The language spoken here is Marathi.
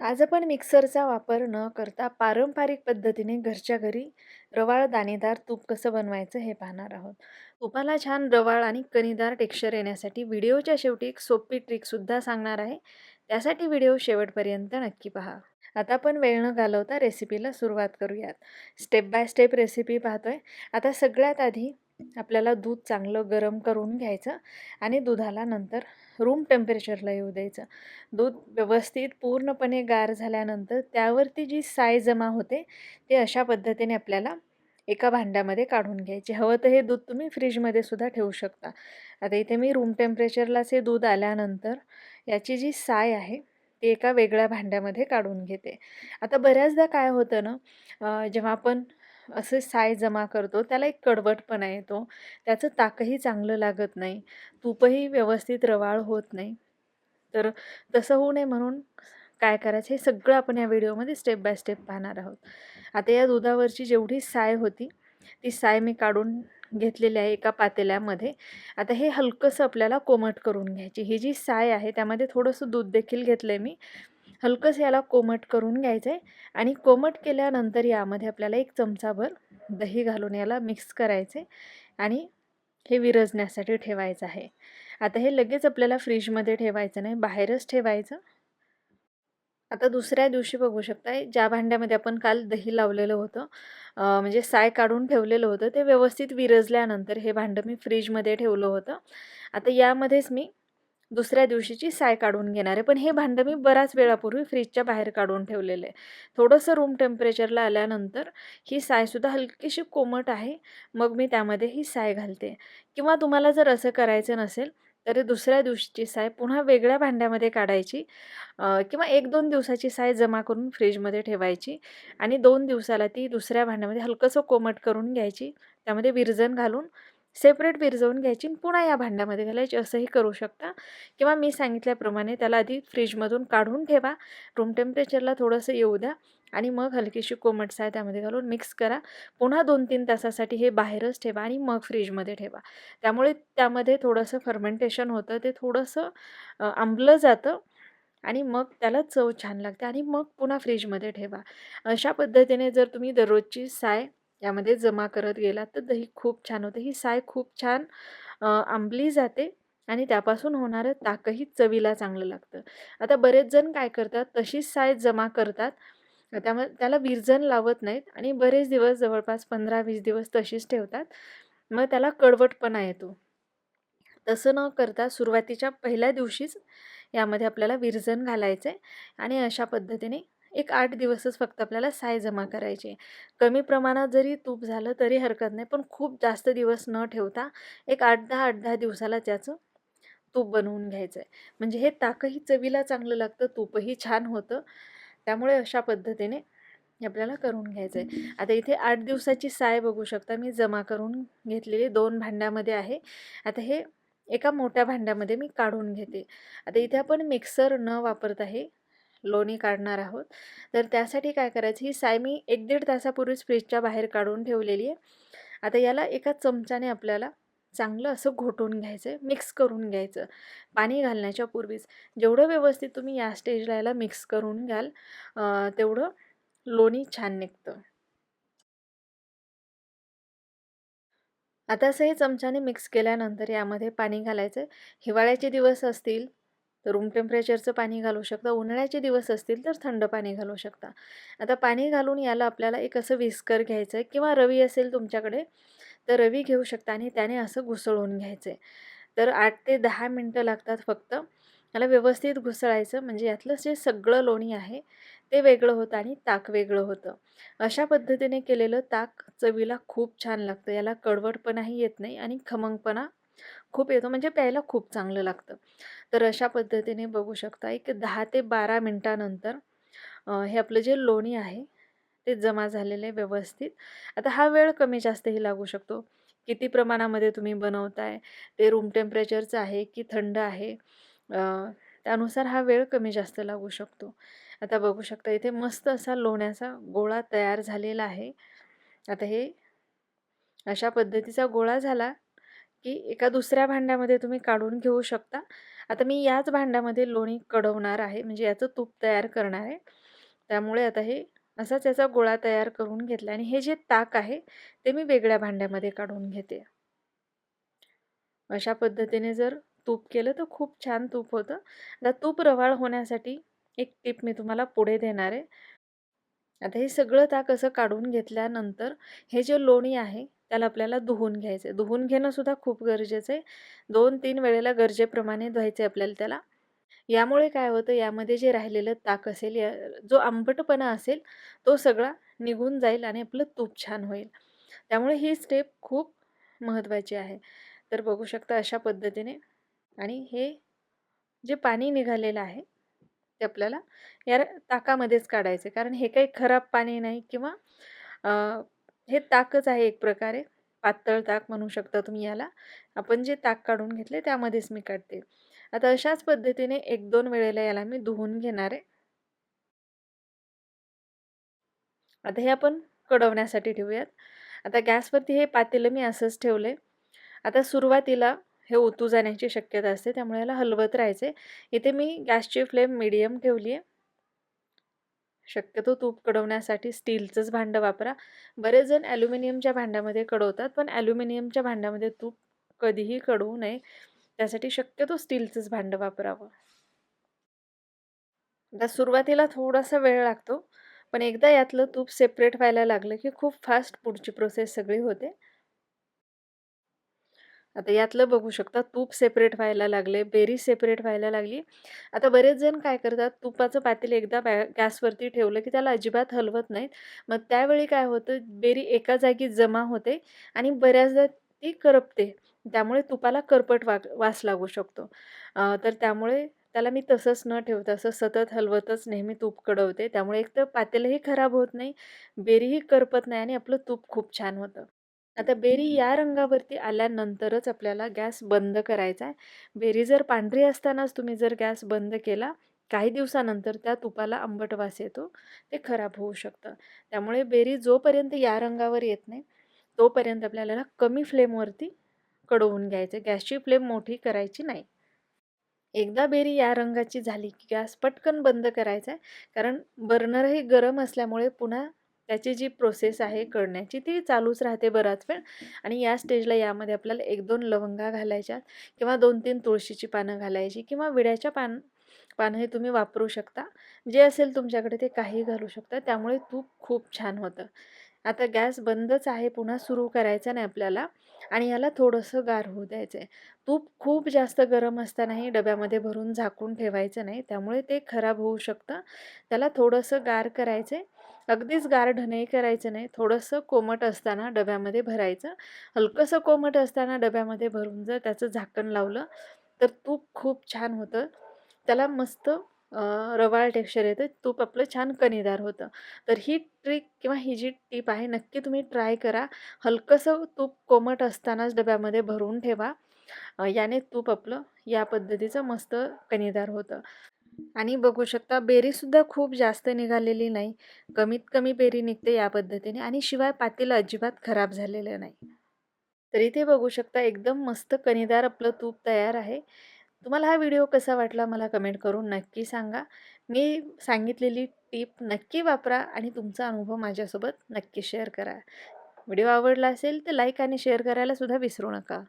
आज आपण मिक्सरचा वापर न करता पारंपरिक पद्धतीने घरच्या घरी रवाळ दाणेदार तूप कसं बनवायचं हे पाहणार आहोत. तुपाला छान रवाळ आणि कणीदार टेक्स्चर येण्यासाठी व्हिडिओच्या शेवटी एक सोपी ट्रिकसुद्धा सांगणार आहे. त्यासाठी व्हिडिओ शेवटपर्यंत नक्की पहा. आता आपण वेळ न घालवता रेसिपीला सुरुवात करूयात. स्टेप बाय स्टेप रेसिपी पाहतोय. आता सगळ्यात आधी आपल्याला दूध चांगलं गरम करून घ्यायचं आणि दुधाला नंतर रूम टेम्परेचरला येऊ द्यायचं. दूध व्यवस्थित पूर्णपणे गार झाल्यानंतर त्यावरती जी साय जमा होते ते अशा पद्धतीने आपल्याला एका भांड्यामध्ये काढून घ्यायचे. हवं तर हे दूध तुम्ही फ्रीजमध्ये सुद्धा ठेवू शकता. आता इथे मी रूम टेम्परेचरलाच हे दूध आल्यानंतर याची जी साय आहे ती एका वेगळ्या भांड्यामध्ये काढून घेते. आता बऱ्याचदा काय होतं ना, जेव्हा आपण असं साय जमा करतो त्याला एक कडवटपणा येतो. त्याचं ताकही चांगलं लागत नाही. तूपही व्यवस्थित रवाळ होत नाही. तर तसं होऊ नये म्हणून काय करायचं हे सगळं आपण या व्हिडिओमध्ये स्टेप बाय स्टेप पाहणार आहोत. आता या दुधावरची जेवढी साय होती ती साय मी काढून घेतलेली आहे एका पातेल्यामध्ये. आता हे हलकंसं आपल्याला कोमट करून घ्यायची. ही जी साय आहे त्यामध्ये थोडंसं दूध देखील घेतलं आहे मी. हलकंसं याला कोमट करून घ्यायचं आहे आणि कोमट केल्यानंतर यामध्ये आपल्याला 1 चमचाभर दही घालून याला मिक्स करायचं आहे आणि हे विरजण्यासाठी ठेवायचं आहे. आता हे लगेच आपल्याला फ्रीजमध्ये ठेवायचं नाही, बाहेरच ठेवायचं. आता दुसऱ्या दिवशी बघू शकताय ज्या भांड्यामध्ये आपण काल दही लावलेलं होतं, म्हणजे साय काढून ठेवलेलं होतं, ते व्यवस्थित विरजल्यानंतर हे भांडं मी फ्रीजमध्ये ठेवलं होतं. आता यामध्येच मी दुसऱ्या दिवशीची साय काढून घेणार आहे. पण हे भांडं मी बराच वेळापूर्वी फ्रीजच्या बाहेर काढून ठेवलेलं आहे. थोडंसं रूम टेम्परेचरला आल्यानंतर ही सायसुद्धा हलकीशी कोमट आहे. मग मी त्यामध्ये ही साय घालते. किंवा तुम्हाला जर असं करायचं नसेल, तर दुसऱ्या दिवशीची साय पुन्हा वेगळ्या भांड्यामध्ये काढायची, किंवा 1-2 दिवसाची साय जमा करून फ्रीजमध्ये ठेवायची आणि 2 दिवसाला ती दुसऱ्या भांड्यामध्ये हलकंसं कोमट करून घ्यायची. त्यामध्ये विरजण घालून सेपरेट विरजवून घ्यायची आणि पुन्हा या भांड्यामध्ये घालायची, असंही करू शकता. किंवा मी सांगितल्याप्रमाणे त्याला आधी फ्रीजमधून काढून ठेवा, रूम टेम्परेचरला थोडंसं येऊ द्या आणि मग हलकीशी कोमट साय त्यामध्ये घालून मिक्स करा. पुन्हा 2-3 तासासाठी हे बाहेरच ठेवा आणि मग फ्रीजमध्ये ठेवा. त्यामुळे त्यामध्ये थोडंसं फर्मेंटेशन होतं, ते थोडंसं आंबलं जातं आणि मग त्याला चव छान लागते आणि मग पुन्हा फ्रीजमध्ये ठेवा. अशा पद्धतीने जर तुम्ही दररोजची साय यामध्ये जमा करत गेलात तर दही खूप छान होतं. ही साय खूप छान आंबली जाते आणि त्यापासून होणारं ताकही चवीला चांगलं लागतं. आता बरेच जण काय करतात, तशीच साय जमा करतात. त्यामुळे त्याला विरजण लावत नाहीत आणि बरेच दिवस, जवळपास 15-20 दिवस तशीच ठेवतात. मग त्याला कडवटपणा येतो. तसं न करता सुरुवातीच्या पहिल्या दिवशीच यामध्ये आपल्याला विरजण घालायचं आहे आणि अशा पद्धतीने एक 8 दिवसच फक्त आपल्याला साय जमा करायची आहे. कमी प्रमाणात जरी तूप झालं तरी हरकत नाही, पण खूप जास्त दिवस न ठेवता एक 8-10 दिवसाला त्याचं तूप बनवून घ्यायचं आहे. म्हणजे हे ताकही चवीला चांगलं लागतं, तूपही छान होतं. त्यामुळे अशा पद्धतीने हे आपल्याला करून घ्यायचं आहे. आता इथे 8 दिवसाची साय बघू शकता मी जमा करून घेतलेली 2 भांड्यामध्ये आहे. आता हे एका मोठ्या भांड्यामध्ये मी काढून घेते. आता इथे आपण मिक्सर न वापरता हे लोणी काढणार आहोत. तर त्यासाठी काय करायचं, ही साय मी 1-1.5 तासापूर्वीच फ्रीजच्या बाहेर काढून ठेवलेली आहे. आता याला एका चमच्याने आपल्याला चांगलं असं घोटून घ्यायचं आहे, मिक्स करून घ्यायचं. पाणी घालण्याच्या पूर्वीच जेवढं व्यवस्थित तुम्ही या स्टेजला याला मिक्स करून घ्याल, तेवढं लोणी छान निघतं. आता असं हे चमच्याने मिक्स केल्यानंतर यामध्ये पाणी घालायचं आहे. हिवाळ्याचे दिवस असतील तर रूम टेम्परेचरचं पाणी घालू शकता. उन्हाळ्याचे दिवस असतील तर थंड पाणी घालू शकता. आता पाणी घालून याला आपल्याला एक असं विस्कर घ्यायचं आहे किंवा रवी असेल तुमच्याकडे तर रवी घेऊ शकता आणि त्याने असं घुसळून घ्यायचं आहे. तर 8 ते 10 मिनटं लागतात फक्त. याला व्यवस्थित घुसळायचं, म्हणजे यातलं जे सगळं लोणी आहे ते वेगळं होतं आणि ताक वेगळं होतं. अशा पद्धतीने केलेलं ताक चवीला खूप छान लागतं. याला कडवटपणाही येत नाही आणि खमंगपणा खूप येतो, म्हणजे प्यायला खूप चांगलं लागतं. तर अशा पद्धतीने बघू शकता एक 10 ते 12 मिनटानंतर हे आपलं जे लोणी आहे ते जमा झालेलं आहे व्यवस्थित. आता हा वेळ कमी जास्तही लागू शकतो. किती प्रमाणामध्ये तुम्ही बनवताय, ते रूम टेम्परेचरचं आहे की थंड आहे, त्यानुसार हा वेळ कमी जास्त लागू शकतो. आता बघू शकता इथे मस्त असा लोण्याचा गोळा तयार झालेला आहे. आता हे अशा पद्धतीचा गोळा झाला की एका दुसऱ्या भांड्यामध्ये तुम्ही काढून घेऊ शकता. आता मी याच भांड्यामध्ये लोणी कढवणार आहे, म्हणजे याचं तूप तयार करणार आहे. त्यामुळे आता हे असाच याचा गोळा तयार करून घेतला आणि हे जे ताक आहे ते मी वेगळ्या भांड्यामध्ये काढून घेते. अशा पद्धतीने जर तूप केलं तर खूप छान तूप होतं. आता तूप रवाळ होण्यासाठी एक टिप मी तुम्हाला पुढे देणार आहे. आता हे सगळं ताक असं काढून घेतल्यानंतर हे जे लोणी आहे त्याला आपल्याला धुवून घ्यायचं आहे. धुवून घेणं सुद्धा खूप गरजेचं आहे. 2-3 वेळेला गरजेप्रमाणे धुवायचं आहे आपल्याला त्याला. यामुळे काय होतं, यामध्ये जे राहिलेलं ताक असेल, जो आंबटपणा असेल तो सगळा निघून जाईल आणि आपलं तूप छान होईल. त्यामुळे ही स्टेप खूप महत्त्वाची आहे. तर बघू शकता अशा पद्धतीने. आणि हे जे पाणी निघालेलं आहे ते आपल्याला या ताकामध्येच काढायचं आहे. कारण हे काही खराब पाणी नाही किंवा अ, हे ताकच आहे एक प्रकारे. पातळ ताक म्हणू शकता तुम्ही याला. आपण जे ताक काढून घेतले त्यामध्येच मी काढते. आता अशाच पद्धतीने 1-2 वेळेला याला मी धुवून घेणार आहे. आता हे आपण कढवण्यासाठी ठेवूयात. आता गॅसवरती हे पातेलं मी असंच ठेवलंय. आता सुरुवातीला हे ओतू जाण्याची शक्यता असते, त्यामुळे याला हलवत राहायचे. इथे मी गॅसची फ्लेम मीडियम ठेवली आहे. शक्यतो तूप कढवण्यासाठी स्टीलचंच भांडं वापरा. बरेच जण ॲल्युमिनियमच्या भांड्यामध्ये कढवतात, पण ॲल्युमिनियमच्या भांड्यामध्ये तूप कधीही कढवू नये. त्यासाठी शक्यतो स्टीलचंच भांडं वापरावं. आता सुरुवातीला थोडासा वेळ लागतो, पण एकदा यातलं तूप सेपरेट व्हायला लागलं, की खूप फास्ट पुढची प्रोसेस सगळी होते. आता यातलं बघू शकता तूप सेपरेट व्हायला लागले, बेरी सेपरेट व्हायला लागली. आता बरेच जण काय करतात, तुपाचं पातेलं एकदा गॅसवरती ठेवलं की त्याला अजिबात हलवत नाहीत. मग त्यावेळी काय होतं, बेरी एका जागी जमा होते आणि बऱ्याचदा ती करपते. त्यामुळे तुपाला करपट वास लागू शकतो. तर त्यामुळे त्याला मी तसंच न ठेवता असं सतत हलवतच नेहमी तूप कढवते. त्यामुळे एकतर पातेलंही खराब होत नाही, बेरीही करपत नाही आणि आपलं तूप खूप छान होतं. आता बेरी या रंगावरती आल्यानंतरच आपल्याला गॅस बंद करायचा आहे. बेरी जर पांढरी असतानाच तुम्ही जर गॅस बंद केला, काही दिवसानंतर त्या तुपाला आंबट वास येतो, ते खराब होऊ शकतं. त्यामुळे बेरी जोपर्यंत या रंगावर येत नाही, तोपर्यंत आपल्याला कमी फ्लेमवरती कढवून घ्यायचं. गॅसची फ्लेम मोठी करायची नाही. एकदा बेरी या रंगाची झाली की गॅस पटकन बंद करायचा आहे. कारण बर्नरही गरम असल्यामुळे पुन्हा त्याची जी प्रोसेस आहे कळण्याची ती चालूच राहते बराच वेळ. आणि या स्टेजला यामध्ये आपल्याला 1-2 लवंगा घालायच्यात किंवा 2-3 तुळशीची पानं घालायची किंवा विड्याच्या पानं हे तुम्ही वापरू शकता. जे असेल तुमच्याकडे ते काही घालू शकता. त्यामुळे तूप खूप छान होतं. आता गॅस बंदच आहे, पुन्हा सुरू करायचा नाही आपल्याला आणि याला थोडंसं गार होऊ द्यायचं आहे. तूप खूप जास्त गरम असतानाही डब्यामध्ये भरून झाकून ठेवायचं नाही, त्यामुळे ते खराब होऊ शकतं. त्याला थोडंसं गार करायचं आहे. अगदीच गारढणही करायचं नाही. थोडंसं कोमट असताना डब्यामध्ये भरायचं. हलकंसं कोमट असताना डब्यामध्ये भरून जर त्याचं झाकण लावलं, तर तूप खूप छान होतं. त्याला मस्त रवाळ टेक्स्चर येतं. तूप आपलं छान कणीदार होतं. तर ही ट्रिक किंवा ही जी टिप आहे नक्की तुम्ही ट्राय करा. हलकंसं तूप कोमट असतानाच डब्यामध्ये भरून ठेवा. याने तूप आपलं या पद्धतीचं मस्त कणीदार होतं. आणि बघू शकता बेरीसुद्धा खूप जास्त निघालेली नाही. कमीत कमी बेरी निघते या पद्धतीने आणि शिवाय पातेलं अजिबात खराब झालेलं नाही. तर इथे बघू शकता एकदम मस्त कणीदार आपलं तूप तयार आहे. तुम्हाला हा व्हिडिओ कसा वाटला मला कमेंट करून नक्की सांगा. मी सांगितलेली टिप नक्की वापरा आणि तुमचा अनुभव माझ्यासोबत नक्की शेअर करा. व्हिडिओ आवडला असेल तर लाईक आणि शेअर करायला सुद्धा विसरू नका.